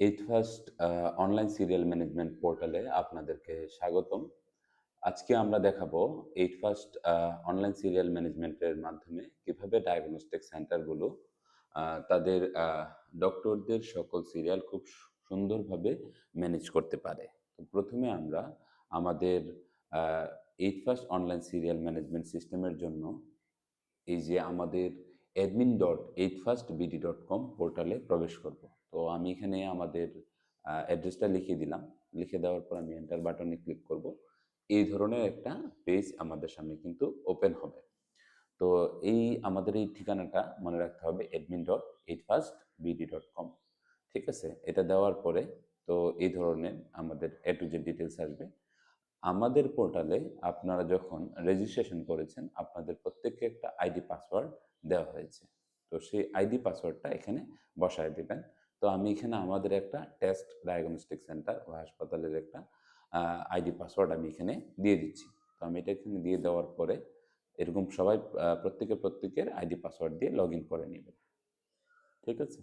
Eight first online serial management পোর্টালে আপনাদেরকে স্বাগতম। আজকে আমরা দেখাবো এইট ফার্স্ট অনলাইন সিরিয়াল ম্যানেজমেন্টের মাধ্যমে কিভাবে ডায়াগনস্টিক সেন্টারগুলো তাদের ডক্টরদের সকল সিরিয়াল খুব সুন্দরভাবে ম্যানেজ করতে পারে। তো প্রথমে আমরা আমাদের eight first online serial management সিস্টেমের জন্য এই যে আমাদের admin.8firstbd.com পোর্টালে প্রবেশ করব। তো আমি এখানে আমাদের অ্যাড্রেসটা লিখে দিলাম। লিখে দেওয়ার পর আমি এন্টার বাটনে ক্লিক করব। এই ধরনের একটা পেজ আমাদের সামনে কিন্তু ওপেন হবে। তো আমাদের এই ঠিকানাটা মনে রাখতে হবে admin.8firstbd.com। ঠিক আছে? এটা দেওয়ার পরে তো এই ধরনের আমাদের A to Z ডিটেইলস আসবে। আমাদের পোর্টালে আপনারা যখন রেজিস্ট্রেশন করেছেন, আপনাদের প্রত্যেককে একটা আইডি পাসওয়ার্ড দেওয়া হয়েছে। তো সেই আইডি পাসওয়ার্ডটা এখানে বসায় দিবেন। তো আমি এখানে আমাদের একটা টেস্ট ডায়াগনস্টিক সেন্টার ও হাসপাতালের একটা আইডি পাসওয়ার্ড আমি এখানে দিয়ে দিচ্ছি। তো আমি এটা এখানে দিয়ে দেওয়ার পরে এরকম সবাই প্রত্যেকের আইডি পাসওয়ার্ড দিয়ে লগইন করে নিবেন। ঠিক আছে?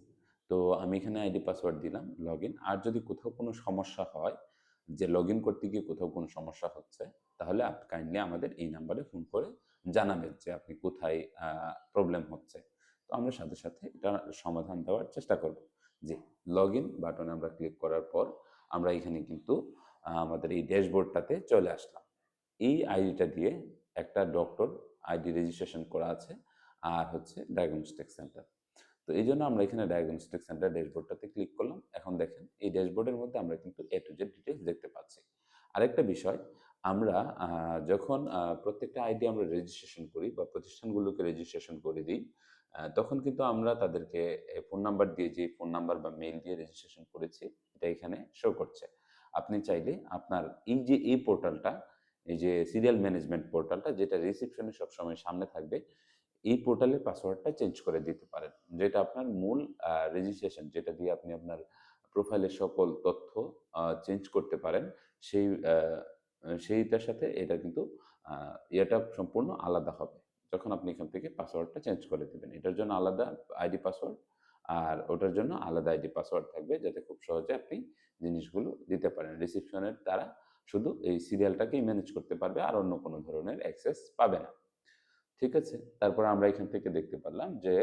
তো আমি এখানে আইডি পাসওয়ার্ড দিলাম, লগইন। আর যদি কোথাও কোনো সমস্যা হয় যে লগইন করতে গিয়ে কোথাও কোনো সমস্যা হচ্ছে, তাহলে কাইন্ডলি আমাদের এই নাম্বারে ফোন করে জানাবেন যে আপনি কোথায় প্রবলেম হচ্ছে। তো আমরা সাথে, সাথে এটার সমাধান দেওয়ার চেষ্টা করব। জি, লগইন বাটনে আমরা ক্লিক করার পর আমরা এখানে কিন্তু আমাদের এই ড্যাশবোর্ডটাতে চলে আসলাম। এই আইডিটা দিয়ে একটা ডক্টর আইডি রেজিস্ট্রেশন করা আছে আর হচ্ছে ডায়াগনস্টিক সেন্টার। তো এইজন্য আমরা এখানে ডায়াগনস্টিক সেন্টার ড্যাশবোর্ডটাতে ক্লিক করলাম। এখন দেখেন এই ড্যাশবোর্ডের মধ্যে আমরা কিন্তু A to Z ডিটেইলস দেখতে পাচ্ছি। আরেকটা বিষয়, আমরা যখন প্রত্যেকটা আইডি আমরা রেজিস্ট্রেশন করি বা প্রতিষ্ঠানগুলোকে রেজিস্ট্রেশন করে দিই, তখন কিন্তু আমরা তাদেরকে ফোন নাম্বার দিয়ে যে ফোন নাম্বার বা মেইল দিয়ে রেজিস্ট্রেশন করেছি, এটা এখানে শো করছে। আপনি চাইলে আপনার এই যে এই পোর্টালটা, এই যে সিরিয়াল ম্যানেজমেন্ট পোর্টালটা যেটা রিসেপশনে সবসময় সামনে থাকবে, এই পোর্টালের পাসওয়ার্ডটা চেঞ্জ করে দিতে পারেন। যেটা আপনার মূল রেজিস্ট্রেশন যেটা দিয়ে আপনি আপনার প্রোফাইলের সকল তথ্য চেঞ্জ করতে পারেন। সেই সেইটার সাথে এটা কিন্তু ইয়েটা সম্পূর্ণ আলাদা হবে। যখন আপনি এখান থেকে পাসওয়ার্ডটা চেঞ্জ করে দিবেন। এটার জন্য আলাদা আইডি পাসওয়ার্ড আর ওটার জন্য আলাদা আইডি পাসওয়ার্ড থাকবে যাতে খুব সহজে আপনি জিনিসগুলো দিতে পারেন। রিসেপশনের তারা শুধু এই সিরিয়ালটাকেই ম্যানেজ করতে পারবে আর অন্য কোনো ধরনের অ্যাক্সেস পাবে না। ঠিক আছে? তারপরে আমরা এখান থেকে দেখতে পারলাম যে,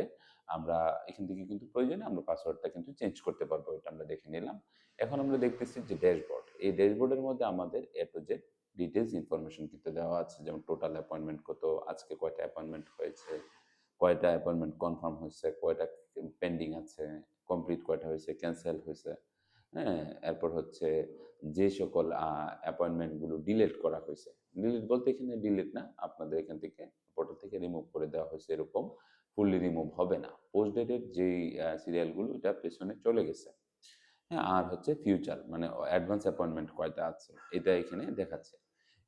আমরা এখান থেকে কিন্তু প্রয়োজনে আমরা পাসওয়ার্ডটা কিন্তু চেঞ্জ করতে পারবো। এটা আমরা দেখে নিলাম। এখন আমরা দেখতেছি যে ড্যাশবোর্ড। এই ড্যাশবোর্ডের মধ্যে আমাদের A to Z details information কিন্তু দেওয়া আছে। যেমন টোটাল অ্যাপয়েন্টমেন্ট কত, আজকে কয়টা অ্যাপয়েন্টমেন্ট হয়েছে, কয়টা অ্যাপয়েন্টমেন্ট কনফার্ম হইছে, কয়টা পেন্ডিং আছে, কমপ্লিট কয়টা হইছে, ক্যানসেল হইছে। হ্যাঁ? এরপর হচ্ছে যে সকল অ্যাপয়েন্টমেন্ট গুলো ডিলিট করা হইছে। ডিলিট বলতে এখানে ডিলিট না, আপনাদের এখান থেকে পোর্টাল থেকে রিমুভ করে দেওয়া হয়েছে এরকম ফুললি রিমুভ হবে না। পোস্ট ডেটেড যেই সিরিয়াল গুলো এটা পেছনে চলে গেছে। হ্যাঁ? আর হচ্ছে ফিউচার মানে অ্যাডভান্স অ্যাপয়েন্টমেন্ট কয়টা আছে এটা এখানে দেখাচ্ছে।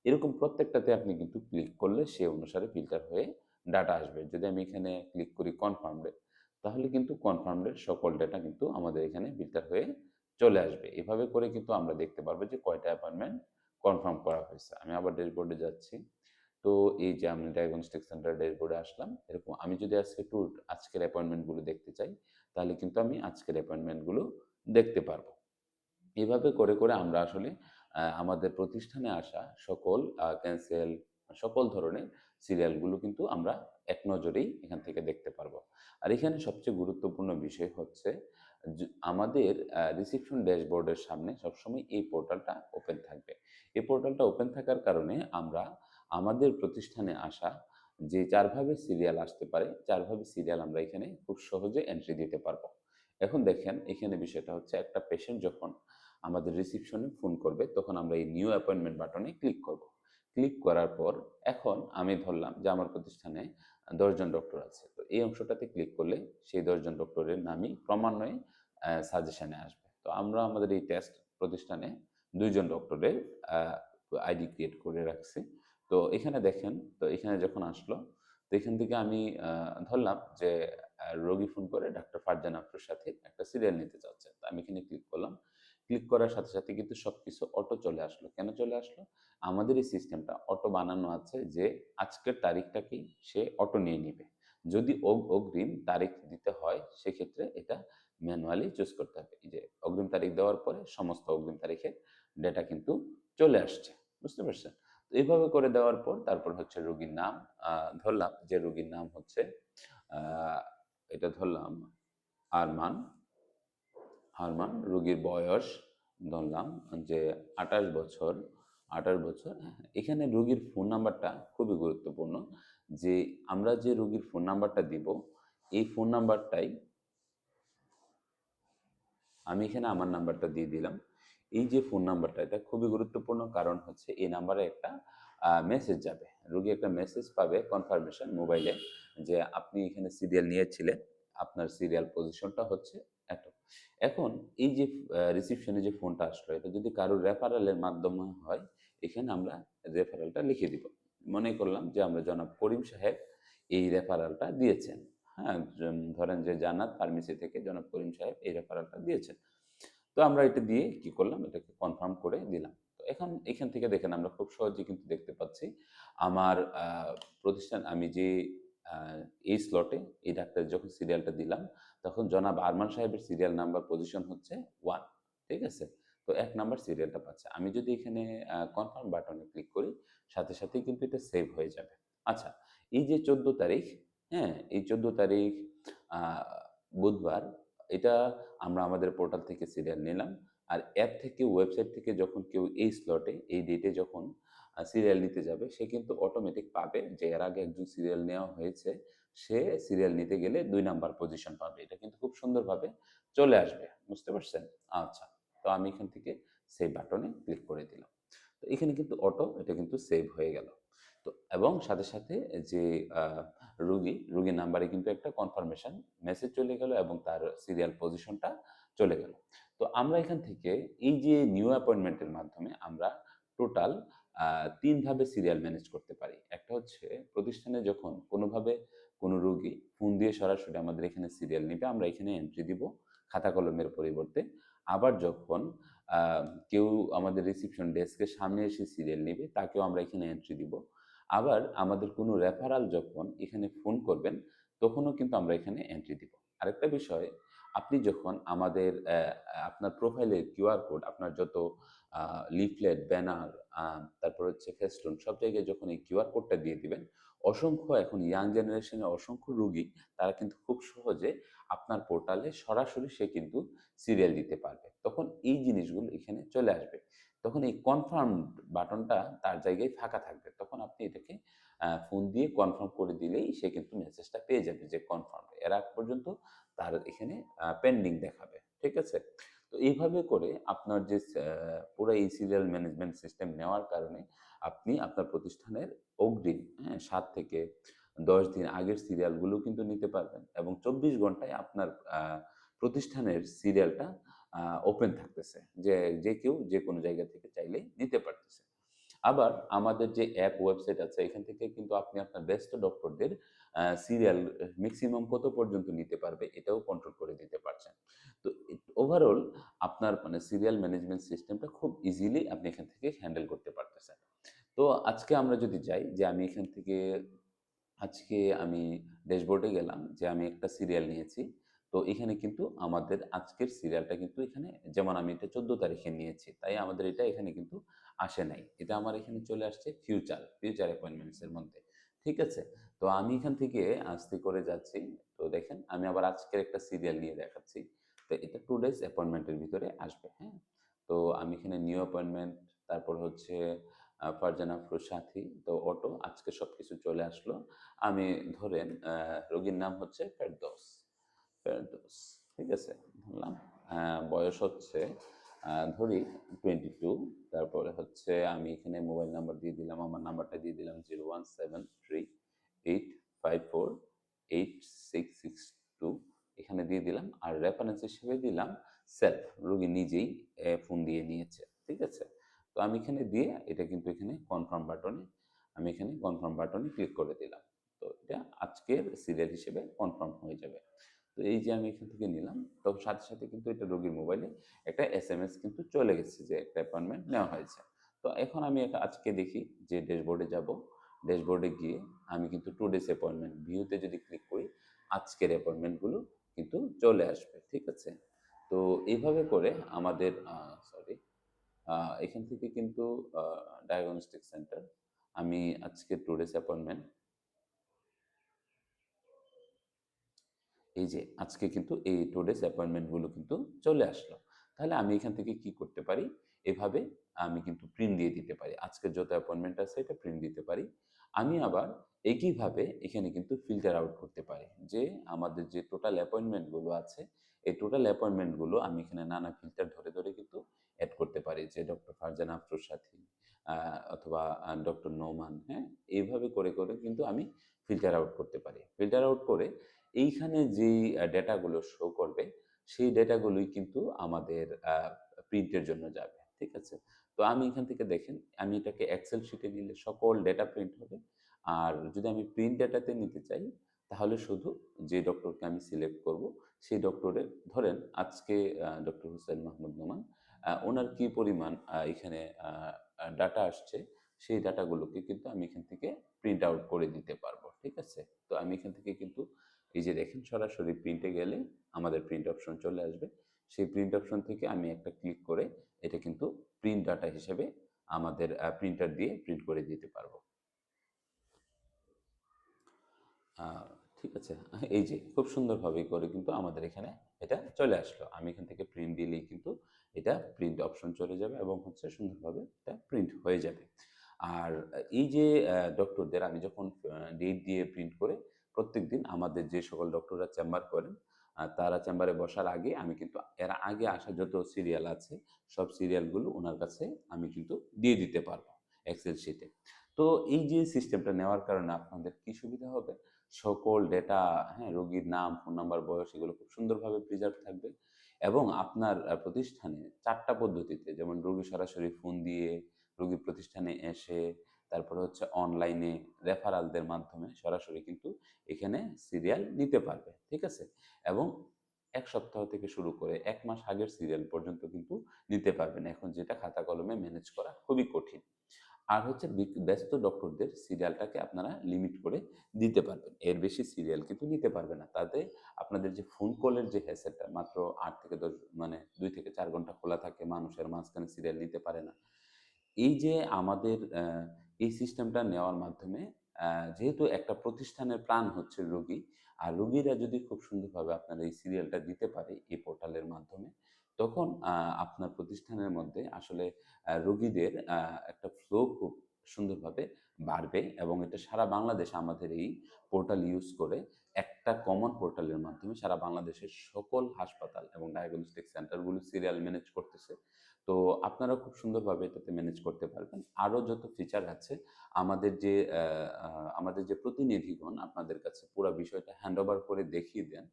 এরকম প্রত্যেকটাতে আপনি কিন্তু ক্লিক করলে সে অনুসারে ফিল্টার হয়ে ডাটা আসবে। যদি আমি এখানে ক্লিক করি কনফার্মড এ, তাহলে কিন্তু কনফার্মড এর সকল ডাটা কিন্তু আমাদের এখানে ফিল্টার হয়ে চলে আসবে। এভাবে করে কিন্তু আমরা দেখতে পারবো যে কয়টা অ্যাপয়েন্টমেন্ট কনফার্ম করা হয়েছে। আমি আবার ড্যাশবোর্ডে যাচ্ছি। তো এই যে আমি ডায়াগনস্টিক সেন্টার ড্যাশবোর্ডে আসলাম। এরকম আমি যদি আজকে একটু আজকের অ্যাপয়েন্টমেন্ট গুলো দেখতে চাই, তাহলে কিন্তু আমি আজকের অ্যাপয়েন্টমেন্ট গুলো দেখতে পারবো। এভাবে করে, করে আমরা আসলে আমাদের প্রতিষ্ঠানে আসা সকল ক্যানসেল সকল ধরনের সিরিয়ালগুলো কিন্তু আমরা এক নজরেই এখান থেকে দেখতে পারবো। আর এখানে সবচেয়ে গুরুত্বপূর্ণ বিষয় হচ্ছে আমাদের রিসেপশন ড্যাশবোর্ডের সামনে সবসময় এই পোর্টালটা ওপেন থাকবে। এই পোর্টালটা ওপেন থাকার কারণে আমরা আমাদের প্রতিষ্ঠানে আসা যে ৪ ভাবে সিরিয়াল আসতে পারে, ৪ ভাবে সিরিয়াল আমরা এখানে খুব সহজে এন্ট্রি দিতে পারবো। এখন দেখেন এখানে বিষয়টা হচ্ছে একটা পেশেন্ট যখন আমাদের রিসেপশনে ফোন করবে তখন আমরা এই নিউ অ্যাপয়েন্টমেন্ট বাটনে ক্লিক করব। ক্লিক করার পর এখন আমি ধরলাম যে আমার প্রতিষ্ঠানে ১০ জন ডক্টর আছে। তো এই অংশটাতে ক্লিক করলে সেই ১০ জন ডক্টরের নামই ক্রমান্বয়ে সাজেশনে আসবে। তো আমরা আমাদের এই টেস্ট প্রতিষ্ঠানে ২ জন ডক্টরের আ আইডি ক্রিয়েট করে রাখছি। তো এখানে দেখেন, তো এখানে যখন আসলো, তো এখান থেকে আমি ধরলাম যে রোগী ফোন করে ডাক্তার ফারজানা আফরোর সাথে একটা সিরিয়াল নিতে চাচ্ছে। তো আমি এখানে ক্লিক করলাম। ক্লিক করার সাথে, সাথে কিন্তু সবকিছু অটো চলে আসলো। কেন চলে আসলো? আমাদের এই সিস্টেমটা অটো বানানো আছে যে আজকের তারিখটাকেই সে অটো নিয়ে নিবে। যদি অগ্রিম তারিখ দিতে হয় সেক্ষেত্রে এটা ম্যানুয়ালি চুজ করতে হবে। এই যে অগ্রিম তারিখ দেওয়ার পরে সমস্ত অগ্রিম তারিখের ডেটা কিন্তু চলে আসছে। বুঝতে পারছেন? তো এইভাবে করে দেওয়ার পর তারপর হচ্ছে রোগীর নাম ধরলাম যে রোগীর নাম হচ্ছে আ এটা ধরলাম আরমান। রোগীর বয়স ধরলাম যে ২৮ বছর, ২৮ বছর। হ্যাঁ, এখানে রোগীর ফোন নাম্বারটা খুবই গুরুত্বপূর্ণ। যে আমরা যে রোগীর ফোন নাম্বারটা দিব, এই ফোন নাম্বারটাই আমি এখানে আমার নাম্বারটা দিয়ে দিলাম। এই যে ফোন নাম্বারটা এটা খুবই গুরুত্বপূর্ণ কারণ হচ্ছে এই নাম্বারে একটা মেসেজ যাবে। রোগী একটা মেসেজ পাবে কনফার্মেশন মোবাইলে যে আপনি এখানে সিরিয়াল নিয়েছিলেন। আপনার সিরিয়াল পজিশনটা হচ্ছে এত। এখন এই যে রিসিপশনে যে ফোনটা আসলো এটা যদি কারো রেফারেলের মাধ্যমে হয়, এখানে আমরা রেফারেলটা লিখে দিব। মনে করলাম যে আমরা জনাব করিম সাহেব এই রেফারেলটা দিয়েছেন। হ্যাঁ? ধরেন যে জান্নাত ফার্মেসি থেকে জনাব করিম সাহেব এই রেফারেলটা দিয়েছেন। তো আমরা এটা দিয়ে কি করলাম? এটাকে কনফার্ম করে দিলাম। তো এখন এখান থেকে দেখেন আমরা খুব সহজেই কিন্তু দেখতে পাচ্ছি আমার প্রতিষ্ঠান আমি যে আ এই স্লটে এই ডাক্তারের যখন সিরিয়ালটা দিলাম, তখন জনাব আরমান সাহেবের সিরিয়াল নাম্বার পজিশন হচ্ছে 1, ঠিক আছে? তো ১ নাম্বার সিরিয়ালটা পাচ্ছে। আমি যদি এখানে কনফার্ম বাটনে ক্লিক করি, সাথে সাথেই কিন্তু এটা সেভ হয়ে যাবে। আচ্ছা, এই যে ১৪ তারিখ, হ্যাঁ? এই ১৪ তারিখ আ বুধবার এটা আমরা আমাদের পোর্টাল থেকে সিরিয়াল নিলাম। আর অ্যাপ থেকে ওয়েবসাইট থেকে যখন কেউ এই স্লটে, এই ডেটে যখন সিরিয়াল নিতে যাবে, সে কিন্তু অটোমেটিক পাবে যে এর আগে একজন সিরিয়াল নেওয়া হয়েছে। সে সিরিয়াল নিতে গেলে ২ নাম্বার পজিশন পাবে। এটা কিন্তু খুব সুন্দরভাবে চলে আসবে। বুঝতে পারছেন? আচ্ছা। তো আমি এখান থেকে সেভ বাটনে ক্লিক করে দিলাম। তো এখানে কিন্তু এটা কিন্তু সেভ হয়ে গেল। তো এবং সাথে সাথে যে আ রোগীর নাম্বারে কিন্তু একটা কনফার্মেশন মেসেজ চলে গেল এবং তার সিরিয়াল পজিশনটা চলে গেল। তো আমরা এখান থেকে এই যে নিউ অ্যাপয়েন্টমেন্ট এর মাধ্যমে আমরা টোটাল আ ৩ ভাবে সিরিয়াল ম্যানেজ করতে পারি। একটা হচ্ছে প্রতিষ্ঠানে যখন কোনোভাবে কোনো রোগী ফোন দিয়ে সরাসরি আমাদের এখানে সিরিয়াল নিবে, আমরা এখানে এন্ট্রি দিব খাতা কলমের পরিবর্তে। আবার যখন আ কেউ আমাদের রিসিপশন ডেস্কের সামনে এসে সিরিয়াল নিবে, তাকেও আমরা এখানে এন্ট্রি দিব। আবার আমাদের কোনো রেফারাল যখন এখানে ফোন করবেন, তখনও কিন্তু আমরা এখানে এন্ট্রি দিব। আরেকটা বিষয়, আপনি যখন আমাদের আপনার প্রোফাইলের কিউআর কোড, আপনার যত আ লিফলেট, ব্যানার, আ তারপর হচ্ছে ফেস্টুন সব জায়গায় যখন এই কিউআর কোডটা দিয়ে দিবেন, অসংখ্য এখন ইয়াং জেনারেশনের অসংখ্য রোগী তারা কিন্তু খুব সহজে আপনার পোর্টালে সরাসরি সে কিন্তু সিরিয়াল দিতে পারবে। তখন এই জিনিসগুলো এখানে চলে আসবে। তখন এই কনফার্মড বাটনটা তার জায়গায় ফাঁকা থাকবে। তখন আপনি এটাকে ফোন দিয়ে কনফার্ম করে দিলেই সে কিন্তু মেসেজটা পেয়ে যাবে যে কনফার্মড। এর আগ পর্যন্ত তার এখানে পেন্ডিং দেখাবে। ঠিক আছে? তো এইভাবে করে আপনার যে পুরা এই সিরিয়াল ম্যানেজমেন্ট সিস্টেম নেওয়ার কারণে আপনি আপনার প্রতিষ্ঠানের অগ্রিম, হ্যাঁ? ৭ থেকে ১০ দিন আগের সিরিয়ালগুলো কিন্তু নিতে পারবেন এবং ২৪ ঘন্টায় আপনার আ প্রতিষ্ঠানের সিরিয়ালটা আ ওপেন থাকতেছে। যে কেউ যেকোনো জায়গা থেকে চাইলেই নিতে পারতেছে। আবার আমাদের যে অ্যাপ ওয়েবসাইট আছে এখান থেকে কিন্তু আপনি আপনার ব্যস্ত ডক্টরদের সিরিয়াল মেক্সিমাম কত পর্যন্ত নিতে পারবে এটাও কন্ট্রোল করে দিতে পারছেন। তো ওভারঅল আপনার মানে সিরিয়াল ম্যানেজমেন্ট সিস্টেমটা খুব ইজিলি আপনি এখান থেকে হ্যান্ডেল করতে পারতেছেন। তো আজকে আমরা যদি যাই যে আমি এখান থেকে আজকে আমি ড্যাশবোর্ডে গেলাম যে আমি একটা সিরিয়াল নিয়েছি। তো এখানে কিন্তু আমাদের আজকের সিরিয়ালটা কিন্তু এখানে যেমন আমি এটা ১৪ তারিখে নিয়েছি। তাই আমাদের এটা এখানে কিন্তু আসে নাই। এটা আমার এখানে চলে আসছে ফিউচার অ্যাপয়েন্টমেন্টস এর মধ্যে। ঠিক আছে? তো আমি এখান থেকে আস্তে করে যাচ্ছি। তো দেখেন আমি আবার আজকের একটা সিরিয়াল নিয়ে দেখাচ্ছি। তো এটা 2 ডেজ অ্যাপয়েন্টমেন্ট এর ভিতরে আসবে। হ্যাঁ? তো আমি এখানে নিউ অ্যাপয়েন্টমেন্ট তারপর হচ্ছে ফারজানা আফরোজ সাথী, তো অটো আজকে সবকিছু চলে আসলো। আমি ধরেন রোগীর নাম হচ্ছে ফেরদৌস। ঠিক আছে? ধরলাম। বয়স হচ্ছে ধরি 22, তারপরে হচ্ছে আমি এখানে মোবাইল নাম্বার দিয়ে দিলাম। আমার নাম্বারটা দিয়ে দিলাম 01738548662 এখানে দিয়ে দিলাম। আর রেফারেন্স হিসেবে দিলাম সেলফ। রোগী নিজেই ফোন দিয়ে নিয়েছে। ঠিক আছে? তো আমি এখানে দিয়ে এটা কিন্তু এখানে কনফার্ম বাটনে ক্লিক করে দিলাম। তো এটা আজকের সিরিয়াল হিসেবে কনফার্ম হয়ে যাবে। তো এই যে আমি এখান থেকে নিলাম, তো সাথে সাথে কিন্তু এটা রোগীর মোবাইলে একটা এসএমএস কিন্তু চলে গেছে যে একটা অ্যাপয়েন্টমেন্ট নেওয়া হয়েছে। তো এখন আমি এটা আজকে দেখি যে ড্যাশবোর্ডে যাব। ড্যাশবোর্ডে গিয়ে আমি কিন্তু 2 ডেজ অ্যাপয়েন্টমেন্ট ভিউতে যদি ক্লিক করি, আজকের অ্যাপয়েন্টমেন্ট গুলো কিন্তু চলে আসবে। ঠিক আছে? তো তো এইভাবে করে আমাদের সরি এখান থেকে কিন্তু ডায়াগনস্টিক সেন্টার আমি আজকে টুডেস অ্যাপয়েন্টমেন্ট এই যে আজকে কিন্তু এই টুডেস অ্যাপয়েন্টমেন্টগুলো কিন্তু চলে আসলো। তাহলে আমি এখান থেকে কি করতে পারি? এভাবে আমি কিন্তু প্রিন্ট দিয়ে দিতে পারি। আজকের যত অ্যাপয়েন্টমেন্ট আছে এটা প্রিন্ট দিতে পারি। আমি আবার একইভাবে এখানে কিন্তু ফিল্টার আউট করতে পারি। যে আমাদের যে টোটাল অ্যাপয়েন্টমেন্টগুলো আছে, এই টোটাল অ্যাপয়েন্টমেন্টগুলো আমি এখানে নানা ফিল্টার ধরে, ধরে কিন্তু এড করতে পারি। যে ডক্টর ফারজানা আফরোজ সাথী আ অথবা ডক্টর নোমান, হ্যাঁ? এইভাবে করে, করে কিন্তু আমি ফিল্টার আউট করতে পারি। ফিল্টার আউট করে এইখানে যেই ডেটাগুলো শো করবে, সেই ডেটাগুলোই কিন্তু আমাদের প্রিন্টের জন্য যাবে। ঠিক আছে? তো আমি এখান থেকে দেখেন, আমি এটাকে এক্সেল শিটে নিলে সকল ডেটা প্রিন্ট হবে। আর যদি আমি প্রিন্ট ডেটাতে নিতে চাই, তাহলে শুধু যে ডক্টরকে আমি সিলেক্ট করব, সেই ডক্টরের ধরেন আজকে ডক্টর হুসেইন মাহমুদ নোমান, উনার কি পরিমাণ এখানে আ আ ডাটা আসছে, সেই ডাটাগুলোকে কিন্তু আমি এখান থেকে প্রিন্ট আউট করে দিতে পারবো। ঠিক আছে? তো আমি এখান থেকে কিন্তু এই যে দেখেন সরাসরি প্রিন্টে গেলে আমাদের প্রিন্ট অপশন চলে আসবে। সেই প্রিন্ট অপশন থেকে আমি একটা ক্লিক করে এটা কিন্তু প্রিন্ট ডাটা হিসেবে আমাদের প্রিন্টার দিয়ে প্রিন্ট করে দিতে পারবো। আ ঠিক আছে? এই যে খুব সুন্দরভাবে করে কিন্তু আমাদের এখানে এটা চলে আসলো। আমি এখান থেকে প্রিন্ট দিলেই কিন্তু এটা প্রিন্ট অপশন চলে যাবে এবং হচ্ছে সুন্দরভাবে এটা প্রিন্ট হয়ে যাবে। আর এই যে ডক্টরদের আমি যখন ডেট দিয়ে প্রিন্ট করে প্রত্যেকদিন আমাদের যে সকল ডক্টররা চেম্বার করেন, তারা চেম্বারে বসার আগে আমি কিন্তু এর আগে আসা যত সিরিয়াল আছে, সব সিরিয়ালগুলো উনার কাছে আমি কিন্তু দিয়ে দিতে পারবো এক্সেল শিটে। তো এই যে সিস্টেমটা নেওয়ার কারণে আপনাদের কি সুবিধা হবে? সকল ডেটা, হ্যাঁ, রোগীর নাম, ফোন নাম্বার, বয়স এগুলো খুব সুন্দরভাবে প্রিজার্ভ থাকবে এবং আপনার প্রতিষ্ঠানে ৪ টা পদ্ধতিতে যেমন রোগী সরাসরি ফোন দিয়ে, রোগী প্রতিষ্ঠানে এসে, তারপরে হচ্ছে অনলাইনে রেফারালদের মাধ্যমে সরাসরি কিন্তু এখানে সিরিয়াল নিতে পারবে। ঠিক আছে? এবং ১ সপ্তাহ থেকে শুরু করে ১ মাস আগের সিরিয়াল পর্যন্ত কিন্তু নিতে পারবেন। এখন যেটা খাতা কলমে ম্যানেজ করা খুবই কঠিন। আর হচ্ছে ব্যস্ত ডক্টরদের সিরিয়ালটাকে আপনারা লিমিট করে দিতে পারবেন। এর বেশি সিরিয়াল কিন্তু নিতে পারবে না। তাতে আপনাদের যে ফোন কলের যে হ্যাসেলটা মাত্র ৮ থেকে ১০ মানে ২ থেকে ৪ ঘন্টা খোলা থাকে, মানুষের মাঝখানে সিরিয়াল নিতে পারে না। এই যে আমাদের এই সিস্টেমটা নেওয়ার মাধ্যমে যেহেতু একটা প্রতিষ্ঠানের প্রাণ হচ্ছে রোগী, আর রোগীরা যদি খুব সুন্দরভাবে আপনার এই সিরিয়ালটা দিতে পারে এই পোর্টালের মাধ্যমে, তখন আপনার প্রতিষ্ঠানের মধ্যে আসলে রোগীদের একটা ফ্লো খুব সুন্দরভাবে বাড়বে এবং এটা সারা বাংলাদেশে আমাদের এই পোর্টাল ইউজ করে একটা কমন পোর্টালের মাধ্যমে সারা বাংলাদেশের সকল হাসপাতাল এবং ডায়াগনস্টিক সেন্টারগুলো সিরিয়াল ম্যানেজ করতেছে। তো আপনারা খুব সুন্দরভাবে এটাতে ম্যানেজ করতে পারবেন। আরো যত ফিচার আছে আমাদের যে আমাদের যে প্রতিনিধিগণ আপনাদের কাছে পুরা বিষয়টা হ্যান্ডওভার করে দেখিয়ে দেন।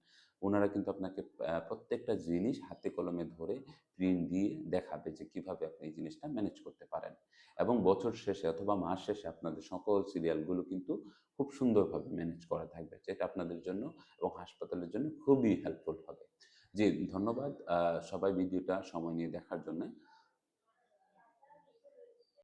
উনারা কিন্তু আপনাকে প্রত্যেকটা জিনিস হাতে কলমে ধরে প্রিন্ট দিয়ে দেখাবে যে কিভাবে আপনি এই জিনিসটা ম্যানেজ করতে পারেন। এবং বছর শেষে অথবা মাস শেষে আপনাদের সকল সিরিয়ালগুলো কিন্তু খুব সুন্দরভাবে ম্যানেজ করা থাকবে। যেটা আপনাদের জন্য এবং হাসপাতালের জন্য খুবই হেল্পফুল হবে। জি, ধন্যবাদ সবাই ভিডিওটা সময় নিয়ে দেখার জন্যে।